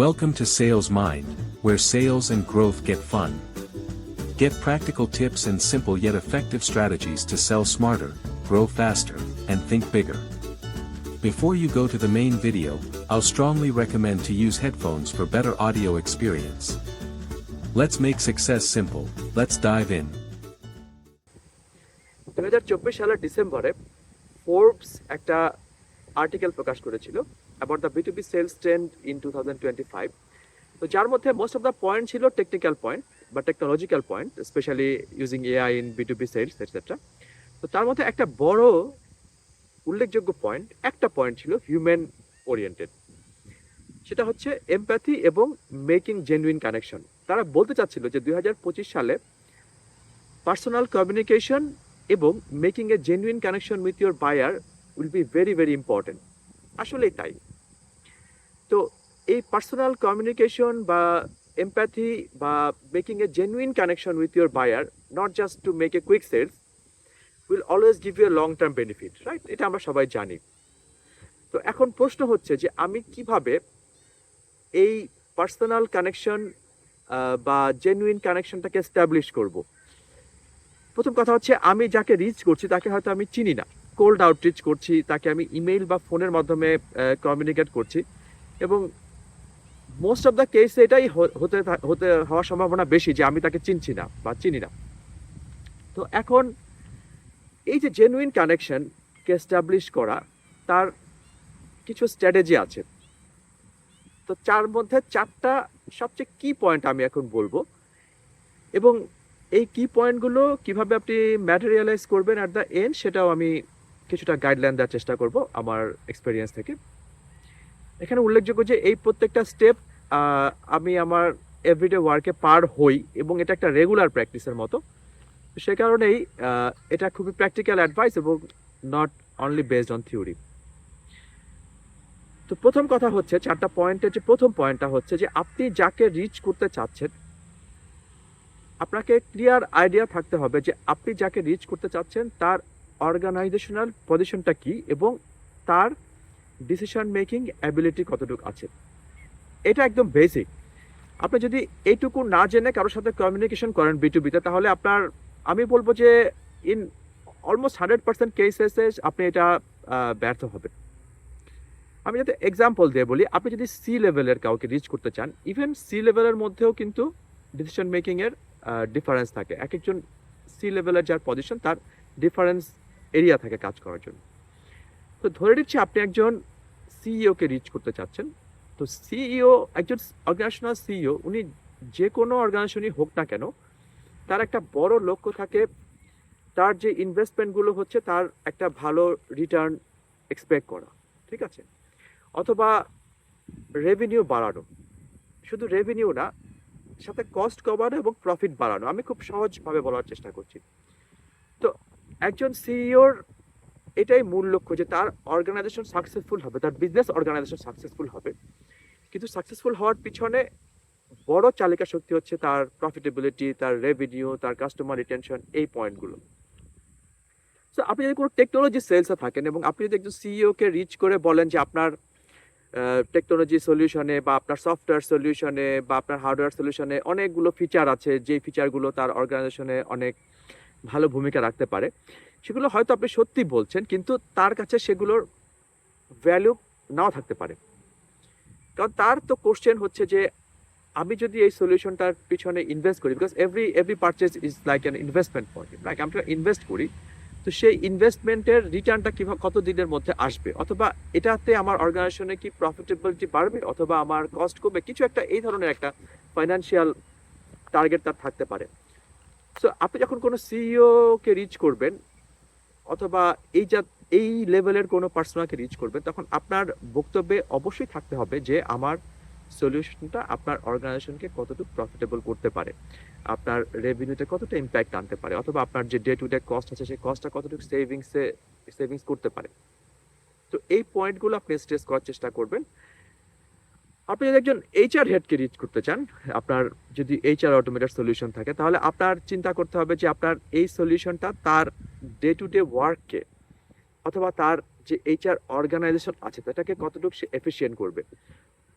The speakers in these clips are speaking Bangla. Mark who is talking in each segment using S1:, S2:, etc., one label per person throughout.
S1: Welcome to Sales Mind, where sales and growth get fun. Get practical tips and simple yet effective strategies to sell smarter, grow faster, and think bigger. Before you go to the main video, I'll strongly recommend to use headphones for better audio experience. Let's make success simple. Let's dive in.
S2: 2024 সালের ডিসেম্বরে ফোর্বস একটা আর্টিকেল প্রকাশ করেছিল about the B2B sales trend in 2025. তো যার মধ্যে most of the point ছিল technical point বা technological point, especially using AI in B2B sales, etc. তো তার মধ্যে একটা বড় উল্লেখযোগ্য পয়েন্ট, একটা পয়েন্ট ছিল হিউম্যান ওরিয়েন্টেড। সেটা হচ্ছে এমপ্যাথি এবং মেকিং জেনুইন কানেকশন। তারা বলতে চাচ্ছিল যে 2025 সালে পার্সোনাল কমিউনিকেশন এবং making a genuine connection with your buyer will be very very important. আসলেই তাই। তো এই পার্সোনাল কমিউনিকেশন বা এমপ্যাথি বা making a genuine connection with your buyer, not just to make a quick sales, will always give you a long term benefit, right? এটা আমরা সবাই জানি। তো এখন প্রশ্ন হচ্ছে যে আমি কিভাবে এই পার্সোনাল কানেকশন বা জেনুইন কানেকশনটাকে এস্টাবলিশ করব। প্রথম কথা হচ্ছে আমি যাকে রিচ করছি তাকে হয়তো আমি চিনি না, কোল্ড আউটরিচ করছি, তাকে আমি ইমেইল বা ফোনের মাধ্যমে কমিউনিকেট করছি এবং মোস্ট অফ দ্য কেসে এটাই হওয়ার সম্ভাবনা বেশি যে আমি তাকে চিনছি না বা চিনি না। তো এখন এই যে জেনুইন কানেকশনকে এস্টাবলিশ করা, তার কিছু স্ট্র্যাটেজি আছে। তো চার মধ্যে চারটা সবচেয়ে কি পয়েন্ট আমি এখন বলবো এবং এই কি পয়েন্টগুলো কিভাবে আপনি ম্যাটেরিয়ালাইজ করবেন অ্যাট দ্য এন্ড, সেটাও আমি কিছুটা গাইডলাইন দেওয়ার চেষ্টা করব আমার এক্সপিরিয়েন্স থেকে। এখানে উল্লেখযোগ্য যে এই প্রত্যেকটা স্টেপ আমি আমার এভরিডে ওয়ার্কে পার হই এবং এটা একটা রেগুলার প্র্যাকটিসের মতো। সে কারণেই এটা খুবই প্র্যাকটিক্যাল অ্যাডভাইস এবং not only based on theory. তো প্রথম কথা হচ্ছে, চারটা পয়েন্টের যে প্রথম পয়েন্টটা হচ্ছে যে আপনি যাকে রিচ করতে চাচ্ছেন, আপনাকে ক্লিয়ার আইডিয়া থাকতে হবে যে আপনি যাকে রিচ করতে চাচ্ছেন তার অর্গানাইজেশনাল পজিশনটা কি এবং তার ডিসিশন মেকিং অ্যাবিলিটি কতটুকু আছে। এটা একদম বেসিক। আপনি যদি এইটুকু না জেনে কারোর সাথে কমিউনিকেশন করেন B2B-তে, তাহলে আপনার, আমি বলবো যে ইন অলমোস্ট 100% কেসেসে আপনি এটা ব্যর্থ হবেন। আমি যদি এক্সাম্পল দিয়ে বলি, আপনি যদি সি লেভেলের কাউকে রিচ করতে চান, ইভেন সি লেভেলের মধ্যেও কিন্তু ডিসিশন মেকিংয়ের ডিফারেন্স থাকে। এক একজন সি লেভেলের যার পজিশন, তার ডিফারেন্স এরিয়া থাকে কাজ করার জন্য। তো ধরে নিচ্ছি আপনি একজন সিইওকে রিচ করতে চাচ্ছেন। তো সিইও, একজন অর্গানাইজেশনাল সিইও, উনি যে কোনো অর্গানাইজেশনই হোক না কেন, তার একটা বড় লক্ষ্য থাকে, তার যে ইনভেস্টমেন্টগুলো হচ্ছে তার একটা ভালো রিটার্ন এক্সপেক্ট করা, ঠিক আছে? অথবা রেভিনিউ বাড়ানো, শুধু রেভিনিউ না, সাথে কস্ট কমানো এবং প্রফিট বাড়ানো। আমি খুব সহজভাবে বলার চেষ্টা করছি। তো একজন সিইওর এটাই মূল লক্ষ্য যে তার অর্গানাইজেশন সাকসেসফুল হবে, তার বিজনেস অর্গানাইজেশন সাকসেসফুল হবে। কিন্তু সাকসেসফুল হওয়ার পিছনে বড় চালিকা শক্তি হচ্ছে তার প্রফিটেবিলিটি, তার রেভিনিউ, তার কাস্টমার রিটেনশন, এই পয়েন্টগুলো। সো আপনি যদি কোনো টেকনোলজি সেলসে থাকেন এবং আপনি যদি একজন সিইওকে রিচ করে বলেন যে আপনার টেকনোলজি সলিউশনে বা আপনার সফটওয়্যার সলিউশনে বা আপনার হার্ডওয়্যার সলিউশনে অনেকগুলো ফিচার আছে, যেই ফিচারগুলো তার অর্গানাইজেশনে অনেক ভালো ভূমিকা রাখতে পারে, সেগুলো হয়তো আপনি সত্যি বলছেন, কিন্তু তার কাছে সেগুলোর ভ্যালু নাও থাকতে পারে। কারণ তার তো কোশ্চেন হচ্ছে যে আমি যদি এই সলিউশনটার পিছনে ইনভেস্ট করি, because every purchase is like an investment point, like আমরা ইনভেস্ট করি, তো সেই ইনভেস্টমেন্টের রিটার্নটা কিভাবে, কত দিনের মধ্যে আসবে, অথবা এটাতে আমার অর্গানাইজেশনে কি প্রফিটেবিলিটি বাড়বে অথবা আমার কস্ট কমবে, কিছু একটা এই ধরনের একটা ফাইন্যান্সিয়াল টার্গেট তার থাকতে পারে। সো আপনি যখন কোনো সিইওকে রিচ করবেন অথবা এই লেভেলের কোনো পার্সোনালকে রিচ করবেন, তখন আপনার বক্তব্যে অবশ্যই থাকতে হবে যে আমার সলিউশনটা আপনার অর্গানাইজেশনকে কতটুকু প্রফিটেবল করতে পারে, আপনার রেভিনিউতে কতটা ইম্প্যাক্ট আনতে পারে, অথবা আপনার যে ডে টু ডে কস্ট আছে সেই কস্টটা কতটুকু সেভিংস করতে পারে। তো এই পয়েন্টগুলো আপনি স্ট্রেস করার চেষ্টা করবেন। আপনি যদি একজন এইচআর হেডকে রিচ করতে চান, আপনার যদি এইচআর অটোমেটেড সলিউশন থাকে, তাহলে আপনার চিন্তা করতে হবে যে আপনার এই সলিউশনটা তার ডে টু ডে ওয়ার্ককে অথবা তার যে এইচআর অর্গানাইজেশন আছে সেটাকে কতটুকু সে এফিশিয়েন্ট করবে।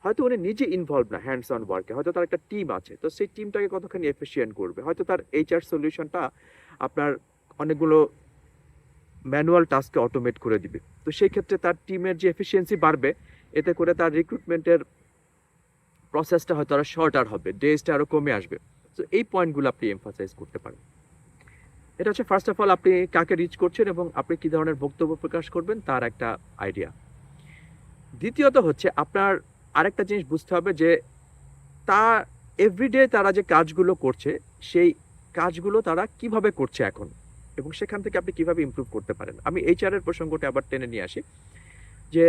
S2: হয়তো উনি নিজে ইনভলভ না হ্যান্ডস অন ওয়ার্কে, হয়তো তার একটা টিম আছে, তো সেই টিমটাকে কতখানি এফিসিয়েন্ট করবে, হয়তো তার এইচআর সলিউশনটা আপনার অনেকগুলো ম্যানুয়াল টাস্ককে অটোমেট করে দিবে, তো সেই ক্ষেত্রে তার টিমের যে এফিসিয়েন্সি বাড়বে, এতে করে তার রিক্রুটমেন্টের প্রসেসটা হয়তো আরো শর্টার হবে, ডেজটা আরো কমে আসবে। তো এই পয়েন্টগুলো আপনি এমফাসাইজ করতে পারেন। এটা হচ্ছে ফার্স্ট অফ অল আপনি কাকে রিচ করছেন এবং আপনি কি ধরনের বক্তব্য প্রকাশ করবেন তার একটা আইডিয়া। দ্বিতীয়ত হচ্ছে আপনার আরেকটা জিনিস বুঝতে হবে যে তা এভরিডে তারা যে কাজগুলো করছে সেই কাজগুলো তারা কিভাবে করছে এখন, এবং সেখান থেকে আপনি কিভাবে ইমপ্রুভ করতে পারেন। আমি এইচআর এর প্রসঙ্গটা আবার টেনে নিয়ে আসি, যে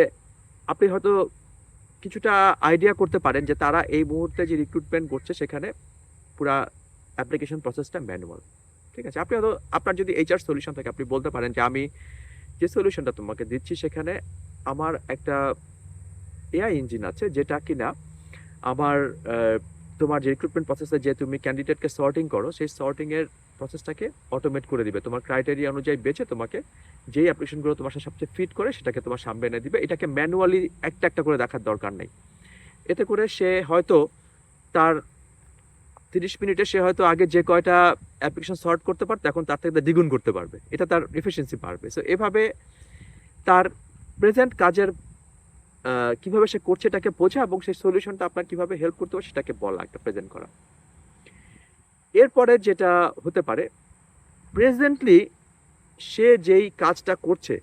S2: আপনি হয়তো কিছুটা আইডিয়া করতে পারেন যে তারা এই মুহূর্তে যে রিক্রুটমেন্ট করছে সেখানে পুরা অ্যাপ্লিকেশন প্রসেসটা ম্যানুয়াল। ঠিক আছে, আপনি হয়তো আপনার যদি এইচআর সলিউশন থাকে আপনি বলতে পারেন যে আমি যে সলিউশনটা তোমাকে দিচ্ছি সেখানে আমার একটা এআই ইঞ্জিন আছে যেটা কিনা আমার তোমার যে রিক্রুটমেন্ট প্রসেসে যে তুমি ক্যান্ডিডেটকে সর্টিং করো সেই সর্টিংয়ের প্রসেসটাকে অটোমেট করে দিবে, তোমার ক্রাইটেরিয়া অনুযায়ী বেছে তোমাকে যেই অ্যাপ্লিকেশনগুলো তোমার সাথে সবচেয়ে ফিট করে সেটাকে তোমার সামনে এনে দিবে। এটাকে ম্যানুয়ালি একটা একটা করে দেখার দরকার নেই। এতে করে সে হয়তো তার 30 মিনিটে সে হয়তো আগে যে কয়টা অ্যাপ্লিকেশন সর্ট করতে পারতো এখন তার থেকে দ্বিগুণ করতে পারবে, এটা তার এফিসিয়েন্সি বাড়বে। সো এভাবে তার প্রেজেন্ট কাজের কিভাবে সে করছে এটাকে বোঝা এবং সেই সলিউশনটা আপনার কিভাবে হেল্প করতে পারে সেটাকে বলা, একটা প্রেজেন্ট করা। এরপরে যেটা হতে পারে, প্রেজেন্টলি সে যেই কাজটা করছে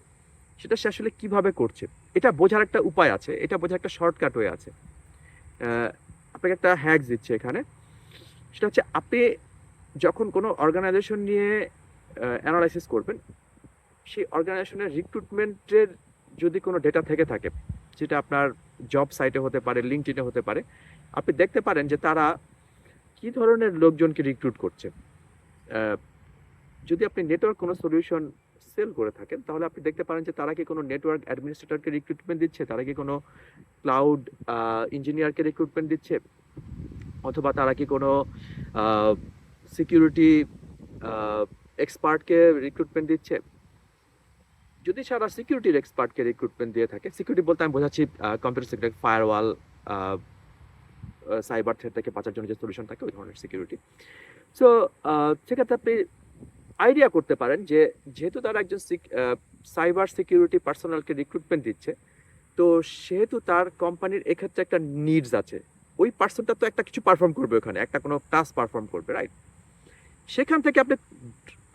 S2: সেটা সে আসলে কিভাবে করছে এটা বোঝার একটা উপায় আছে, এটা বোঝার একটা শর্টকাট ওয়ে আছে। আপনাকে একটা হ্যাক দিচ্ছে এখানে, সেটা হচ্ছে আপনি যখন কোনো অর্গানাইজেশন নিয়ে অ্যানালাইসিস করবেন, সেই অর্গানাইজেশনের রিক্রুটমেন্টের যদি কোনো ডেটা থেকে থাকে, যেটা আপনার জব সাইটে হতে পারে, লিঙ্কডইনে হতে পারে, আপনি দেখতে পারেন যে তারা কি ধরনের লোকজনকে রিক্রুট করছে। যদি আপনি নেটওয়ার্ক কোনো সলিউশন সেল করে থাকেন তাহলে আপনি দেখতে পারেন যে তারা কি কোনো নেটওয়ার্ক অ্যাডমিনিস্ট্রেটরকে রিক্রুটমেন্ট দিচ্ছে, তারা কি কোনো ক্লাউড ইঞ্জিনিয়ারকে রিক্রুটমেন্ট দিচ্ছে, অথবা তারা কি কোনো সিকিউরিটি এক্সপার্টকে রিক্রুটমেন্ট দিচ্ছে। যদি সারা সিকিউরিটির এক্সপার্টকে রিক্রুটমেন্ট দিয়ে থাকে, সিকিউরিটি বলতে আমি বোঝাচ্ছি computer security, firewall, cyber threat থেকে বাঁচার জন্য যে সলিউশন থাকে ওই ধরনের সিকিউরিটি। সো সেক্ষেত্রে আপনি আইডিয়া করতে পারেন যে যেহেতু তারা একজন সাইবার সিকিউরিটি পার্সোনালকে রিক্রুটমেন্ট দিচ্ছে, তো সেহেতু তার কোম্পানির এক্ষেত্রে একটা নিডস আছে, ওই পার্সনটা তো একটা কিছু পারফর্ম করবে, ওখানে একটা কোনো টাস্ক পারফর্ম করবে, রাইট? সেখান থেকে আপনি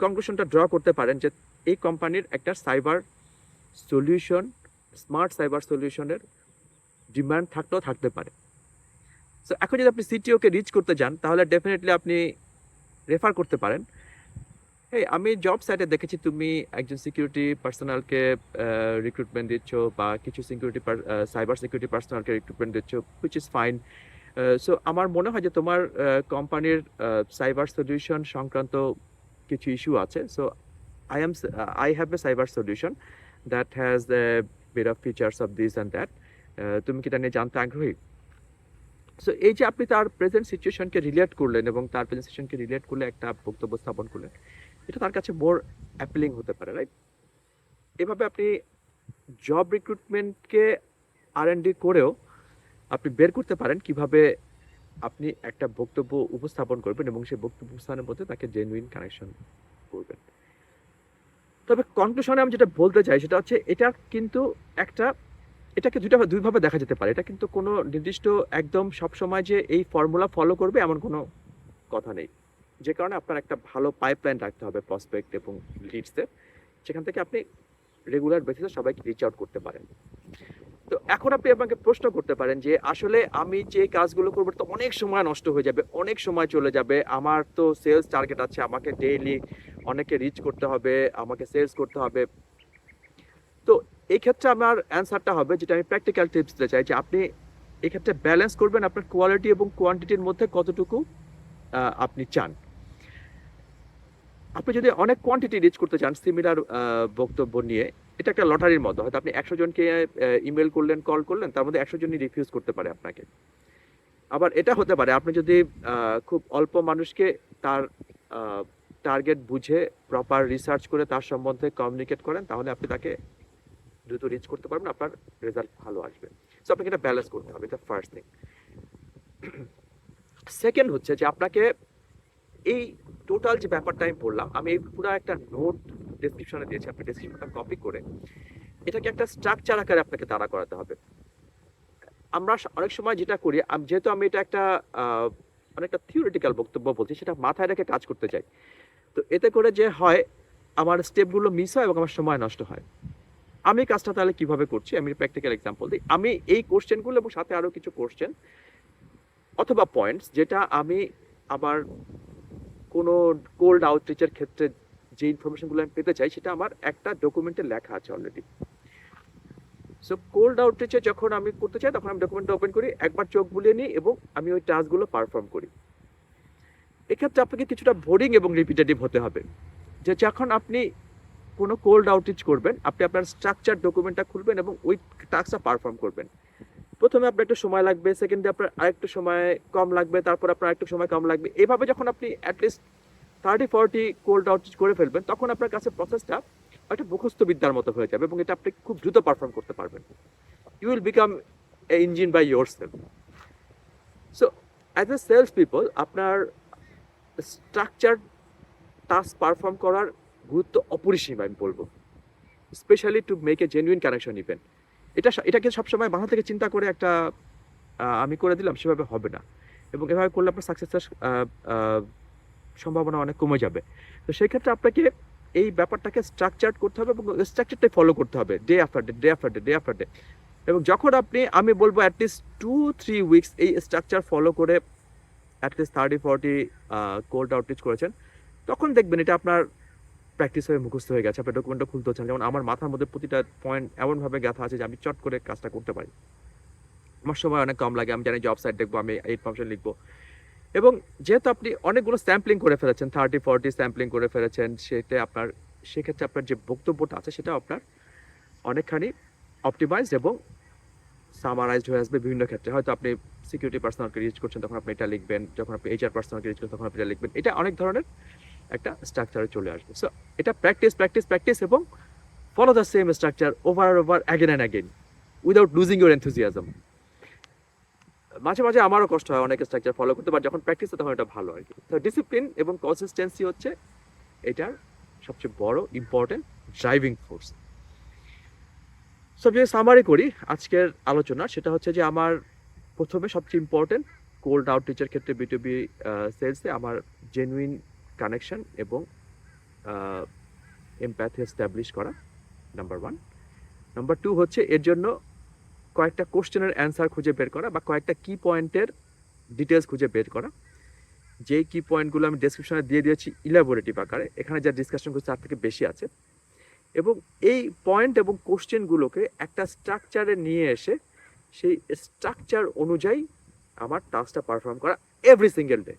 S2: কনক্লুশনটা ড্র করতে পারেন যে এই কোম্পানির একটা সাইবার সলিউশন, স্মার্ট সাইবার সলিউশনের ডিমান্ড থাকলেও থাকতে পারে। সো এখন যদি আপনি সিটিওকে রিচ করতে যান তাহলে ডেফিনেটলি আপনি রেফার করতে পারেন, এই আমি জব সাইটে দেখেছি তুমি একজন সিকিউরিটি পার্সোনালকে রিক্রুটমেন্ট দিচ্ছ বা কিছু সিকিউরিটি সাইবার সিকিউরিটি পার্সোনালকে রিক্রুটমেন্ট দিচ্ছ, হুইচ ইজ ফাইন। সো আমার মনে হয় যে তোমার কোম্পানির সাইবার সলিউশন সংক্রান্ত কিছু ইস্যু আছে। So I have a cyber solution that has a bit of features of this and that. তুমি কি এটা নিয়ে জানতে আগ্রহী? সো এই যে আপনি তার প্রেজেন্ট সিচুয়েশনকে রিলেট করলেন এবং তার প্রেজেন্ট সিচুয়েশনকে রিলেট করলে একটা বক্তব্য স্থাপন করলেন, এটা তার কাছে মোর অ্যাপিলিং হতে পারে, রাইট? এভাবে আপনি জব রিক্রুটমেন্টকে R&D করেও আপনি বের করতে পারেন কিভাবে আপনি একটা বক্তব্য উপস্থাপন করবেন এবং সেই বক্তব্য উপস্থাপনের মধ্যে তাকে জেনুইন কানেকশন করবেন। তবে কনক্লুশনে আমি যেটা বলতে চাই সেটা হচ্ছে এটা কিন্তু এটাকে দুইভাবে দেখা যেতে পারে। এটা কিন্তু কোনো নির্দিষ্ট একদম সবসময় যে এই ফর্মুলা ফলো করবে এমন কোনো কথা নেই, যে কারণে আপনার একটা ভালো পাইপলাইন রাখতে হবে প্রসপেক্ট এবং লিডসদের, সেখান থেকে আপনি রেগুলার বেসিসে সবাইকে রিচ আউট করতে পারেন। তো এখন আপনি আমাকে প্রশ্ন করতে পারেন যে আসলে আমি যে কাজগুলো করবো তো অনেক সময় নষ্ট হয়ে যাবে, অনেক সময় চলে যাবে, আমার তো সেলস টার্গেট আছে, আমাকে ডেইলি অনেকে রিচ করতে হবে, আমাকে সেলস করতে হবে। তো এই ক্ষেত্রে আমার অ্যান্সারটা হবে যেটা আমি প্র্যাকটিক্যাল টিপস দিতে চাই, যে আপনি এক্ষেত্রে ব্যালেন্স করবেন আপনার কোয়ালিটি এবং কোয়ান্টিটির মধ্যে কতটুকু আপনি চান। আপনি যদি অনেক কোয়ান্টিটি রিচ করতে চান সিমিলার বক্তব্য নিয়ে, এটা একটা লটারির মতো, হয়তো আপনি 100 জনকে ইমেল করলেন, কল করলেন, তার মধ্যে 100 জনই রিফিউজ করতে পারে আপনাকে। আবার এটা হতে পারে আপনি যদি খুব অল্প মানুষকে তার টার্গেট বুঝে প্রপার রিসার্চ করে তার সম্বন্ধে কমিউনিকেট করেন, তাহলে আপনি তাকে দ্রুত রিচ করতে পারবেন, আপনার রেজাল্ট ভালো আসবে। সো আপনাকে এটা ব্যালেন্স করতে হবে, এটা ফার্স্ট থিং। সেকেন্ড হচ্ছে যে আপনাকে এই টোটাল যে ব্যাপারটা আমি বললাম, আমি এই পুরো একটা নোট ডেসক্রিপশনে দিয়েছি, আপনি ডেসক্রিপশনটা কপি করে এটাকে একটা স্ট্রাকচার আকারে আপনাকে দাঁড়া করাতে হবে। আমরা অনেক সময় যেটা করি, যেহেতু আমি এটা একটা অনেকটা থিওরিটিক্যাল বক্তব্য বলছি, সেটা মাথায় রেখে কাজ করতে চাই। তো এতে করে যে হয় আমার স্টেপগুলো মিস হয় এবং আমার সময় নষ্ট হয়। আমি কাজটা তাহলে কিভাবে করছি, আমি প্র্যাকটিক্যাল এক্সাম্পল দিই। আমি এই কোশ্চেনগুলো এবং সাথে আরো কিছু কোশ্চেন অথবা পয়েন্টস যেটা আমি আমার কোনো কোল্ড আউটরিচের ক্ষেত্রে যে ইনফরমেশনগুলো আমি পেতে চাই, সেটা আমার একটা ডকুমেন্টে লেখা আছে অলরেডি। সো কোল্ড আউটরিচে যখন আমি করতে চাই, তখন আমি ডকুমেন্টটা ওপেন করি, একবার চোখ বুলিয়ে নিই এবং আমি ওই টাস্কগুলো পারফর্ম করি। এক্ষেত্রে আপনাকে কিছুটা বোরিং এবং রিপিটেটিভ হতে হবে, যে যখন আপনি কোনো কোল্ড আউটরিচ করবেন, আপনি আপনার স্ট্রাকচার ডকুমেন্টটা খুলবেন এবং ওই টাস্কটা পারফর্ম করবেন। প্রথমে আপনার একটু সময় লাগবে, সেকেন্ডে আপনার আরেকটু সময় কম লাগবে, তারপর আপনার আরেকটু সময় কম লাগবে। এইভাবে যখন আপনি অ্যাটলিস্ট 30-40 কোল্ড আউটরিচ করে ফেলবেন, তখন আপনার কাছে প্রসেসটা একটা মুখস্থ বিদ্যার মতো হয়ে যাবে এবং এটা আপনি খুব দ্রুত পারফর্ম করতে পারবেন। You will become a engine by yourself. So as a sales people, আপনার স্ট্রাকচার টাস্ক পারফর্ম করার গুরুত্ব অপরিসীম আমি বলবো, specially to make a genuine connection event. এটাকে সবসময় মাথা থেকে চিন্তা করে একটা আমি করে দিলাম, সেভাবে হবে না। এবং এভাবে করলে আপনার সাকসেসের সম্ভাবনা অনেক কমে যাবে। তো সেই ক্ষেত্রে আপনাকে এই ব্যাপারটাকে স্ট্রাকচার করতে হবে এবং স্ট্রাকচারটাই ফলো করতে হবে day after day, day after day, day after day. এবং যখন আমি বলবো অ্যাটলিস্ট 2-3 উইকস এই স্ট্রাকচার ফলো করে অ্যাটলিস্ট 30-40 কোল্ড আউটরিচ করেছেন, তখন দেখবেন এটা আপনার প্র্যাকটিস হয়ে মুখস্থ হয়ে গেছে। আপনার ডকুমেন্টটা খুলতে হচ্ছে না। যেমন আমার মাথার মধ্যে প্রতিটা পয়েন্ট এমনভাবে গাঁথা আছে যে আমি চট করে কাজটা করতে পারি। আমার সময় অনেক কম লাগে, আমি জানি জব সাইট দেখবো, আমি এই ইনফরমেশন লিখবো। এবং যেহেতু আপনি অনেকগুলো স্যাম্পলিং করে ফেলেছেন, 30-40 স্যাম্পলিং করে ফেলেছেন, সেক্ষেত্রে আপনার যে বক্তব্যটা আছে সেটা আপনার অনেকখানি অপটিমাইজড এবং সামারাইজড হয়ে আসবে বিভিন্ন ক্ষেত্রে। হয়তো আপনি সিকিউরিটি পার্সোনালকে রিচ করছেন, তখন আপনি এটা লিখবেন। যখন আপনি এইচআর পার্সোনালকে রিচ করছেন, তখন আপনি এটা লিখবেন। এটা অনেক ধরনের একটা স্ট্রাকচারে চলে আসবে। সো এটা প্র্যাকটিস এবং follow the same structure over again and again without losing your enthusiasm. মাঝে মাঝে আমারও কষ্ট হয় অনেক স্ট্রাকচার ফলো করতে, বাট যখন প্র্যাকটিস হয় তখন এটা ভালো আর কি। তো ডিসিপ্লিন এবং কনসিস্টেন্সি হচ্ছে এটার সবচেয়ে বড় ইম্পর্টেন্ট ড্রাইভিং ফোর্স। সব যদি সামারি করি আজকের আলোচনা, সেটা হচ্ছে যে আমার প্রথমে সবচেয়ে ইম্পর্টেন্ট কোল্ড আউটরিচের ক্ষেত্রে B2B সেলসে আমার জেনুইন কানেকশন এবং এমপ্যাথি এস্টাবলিশ করা, নাম্বার 1। নাম্বার 2 হচ্ছে এর জন্য কয়েকটা কোশ্চেনের অ্যান্সার খুঁজে বের করা বা কয়েকটা কি পয়েন্টের ডিটেলস খুঁজে বের করা, যেই কি পয়েন্টগুলো আমি ডেসক্রিপশনে দিয়ে দিয়েছি ইলাবোরেটিভ আকারে, এখানে যা ডিসকাশন করছি তার থেকে বেশি আছে। এবং এই পয়েন্ট এবং কোশ্চেনগুলোকে একটা স্ট্রাকচারে নিয়ে এসে সেই স্ট্রাকচার অনুযায়ী আমার টাস্কটা পারফর্ম করা এভরি সিঙ্গেল ডে।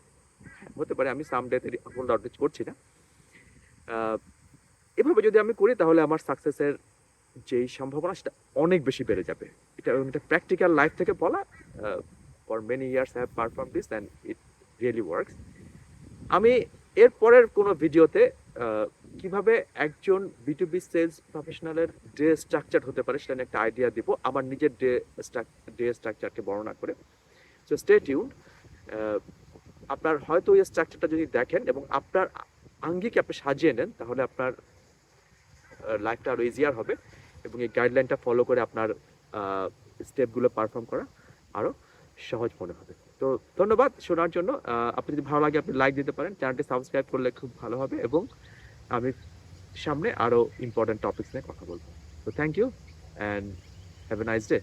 S2: হতে পারে আমি সাম ডেতে কোল্ড আউটরিচ করছি না, এভাবে যদি আমি করি তাহলে আমার সাকসেসের যেই সম্ভাবনা সেটা অনেক বেশি বেড়ে যাবে। এটা প্র্যাকটিক্যাল লাইফ থেকে বলা, for many years have perform this and it really works. আমি এর পরের কোনো ভিডিওতে কিভাবে একজন B2B সেলস প্রফেশনালের ডে স্ট্রাকচার হতে পারে সেটা নিয়ে একটা আইডিয়া দিব, আমার নিজের ডে স্ট্রাকচারকে বর্ণনা করে। So stay tuned. আপনার হয়তো এই স্ট্রাকচারটা যদি দেখেন এবং আপনার আঙ্গিকে আপনি সাজিয়ে নেন, তাহলে আপনার লাইফটা আরও ইজিয়ার হবে এবং এই গাইডলাইনটা ফলো করে আপনার স্টেপগুলো পারফর্ম করা আরও সহজ মনে হবে। তো ধন্যবাদ শোনার জন্য। আপনি যদি ভালো লাগে আপনি লাইক দিতে পারেন, চ্যানেলটি সাবস্ক্রাইব করলে খুব ভালো হবে এবং আমি সামনে আরও ইম্পর্টেন্ট টপিকস নিয়ে কথা বলবো। তো thank you and have a nice day.